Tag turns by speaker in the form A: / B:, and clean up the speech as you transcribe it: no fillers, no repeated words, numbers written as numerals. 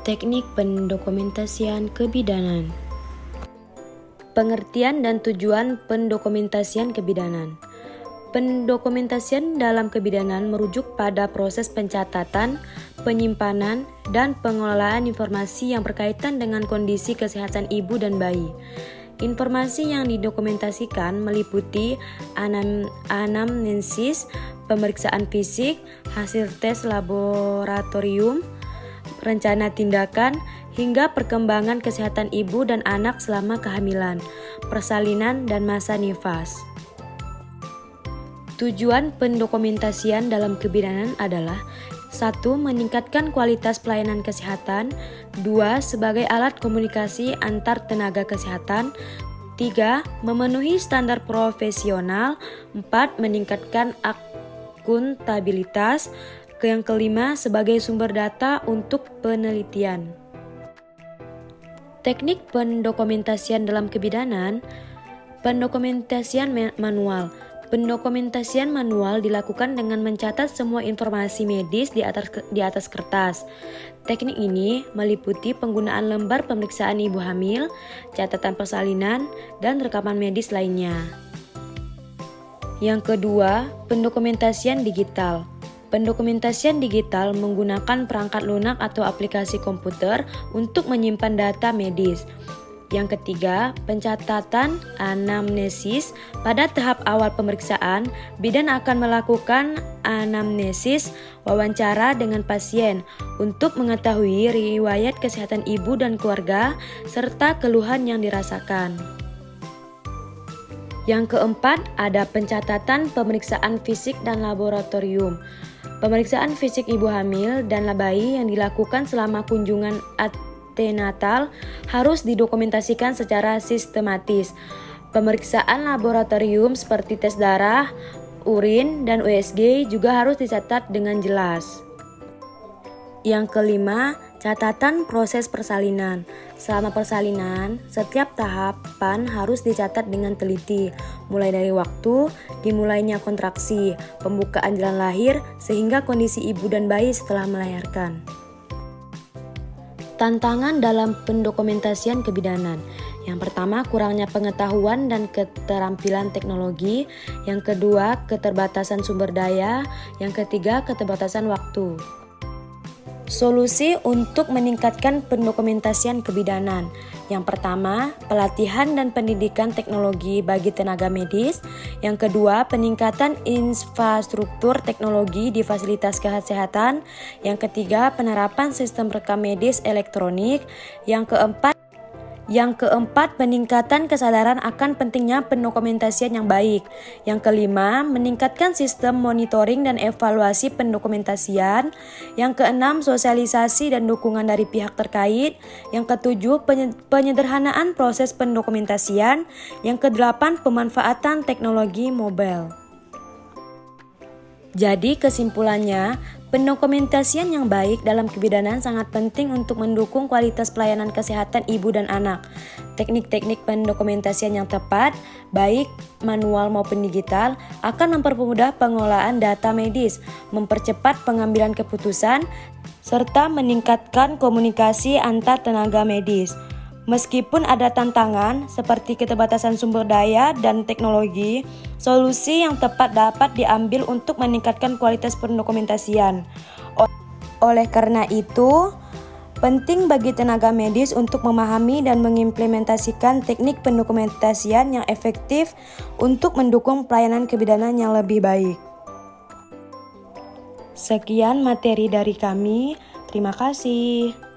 A: Teknik pendokumentasian kebidanan. Pengertian dan tujuan pendokumentasian kebidanan. Pendokumentasian dalam kebidanan merujuk pada proses pencatatan, penyimpanan, dan pengelolaan informasi yang berkaitan dengan kondisi kesehatan ibu dan bayi. Informasi yang didokumentasikan meliputi anamnesis, pemeriksaan fisik, hasil tes laboratorium, rencana tindakan, hingga perkembangan kesehatan ibu dan anak selama kehamilan, persalinan, dan masa nifas. Tujuan pendokumentasian dalam kebidanan adalah 1. Meningkatkan kualitas pelayanan kesehatan. 2. Sebagai alat komunikasi antar tenaga kesehatan. 3. Memenuhi standar profesional. 4. Meningkatkan akuntabilitas. Yang kelima, sebagai sumber data untuk penelitian. Teknik pendokumentasian dalam kebidanan. Pendokumentasian manual. Pendokumentasian manual dilakukan dengan mencatat semua informasi medis di atas kertas. Teknik ini meliputi penggunaan lembar pemeriksaan ibu hamil, catatan persalinan, dan rekaman medis lainnya. Yang kedua, pendokumentasian digital. Pendokumentasian digital menggunakan perangkat lunak atau aplikasi komputer untuk menyimpan data medis. Yang ketiga, pencatatan anamnesis. Pada tahap awal pemeriksaan, bidan akan melakukan anamnesis, wawancara dengan pasien untuk mengetahui riwayat kesehatan ibu dan keluarga serta keluhan yang dirasakan. Yang keempat, ada pencatatan pemeriksaan fisik dan laboratorium. Pemeriksaan fisik ibu hamil dan bayi yang dilakukan selama kunjungan antenatal harus didokumentasikan secara sistematis. Pemeriksaan laboratorium seperti tes darah, urin, dan USG juga harus dicatat dengan jelas. Yang kelima, catatan proses persalinan. Selama persalinan, setiap tahapan harus dicatat dengan teliti, mulai dari waktu, dimulainya kontraksi, pembukaan jalan lahir, sehingga kondisi ibu dan bayi setelah melahirkan. Tantangan dalam pendokumentasian kebidanan. Yang pertama, kurangnya pengetahuan dan keterampilan teknologi. Yang kedua, keterbatasan sumber daya. Yang ketiga, keterbatasan waktu. Solusi untuk meningkatkan pendokumentasian kebidanan. Yang pertama, pelatihan dan pendidikan teknologi bagi tenaga medis. Yang kedua, peningkatan infrastruktur teknologi di fasilitas kesehatan. Yang ketiga, penerapan sistem rekam medis elektronik. Yang keempat, peningkatan kesadaran akan pentingnya pendokumentasian yang baik. Yang kelima, meningkatkan sistem monitoring dan evaluasi pendokumentasian. Yang keenam, sosialisasi dan dukungan dari pihak terkait. Yang ketujuh, penyederhanaan proses pendokumentasian. Yang kedelapan, pemanfaatan teknologi mobile. Jadi kesimpulannya, pendokumentasian yang baik dalam kebidanan sangat penting untuk mendukung kualitas pelayanan kesehatan ibu dan anak. Teknik-teknik pendokumentasian yang tepat, baik manual maupun digital, akan mempermudah pengelolaan data medis, mempercepat pengambilan keputusan, serta meningkatkan komunikasi antar tenaga medis. Meskipun ada tantangan seperti keterbatasan sumber daya dan teknologi, solusi yang tepat dapat diambil untuk meningkatkan kualitas pendokumentasian. Oleh karena itu, penting bagi tenaga medis untuk memahami dan mengimplementasikan teknik pendokumentasian yang efektif untuk mendukung pelayanan kebidanan yang lebih baik. Sekian materi dari kami. Terima kasih.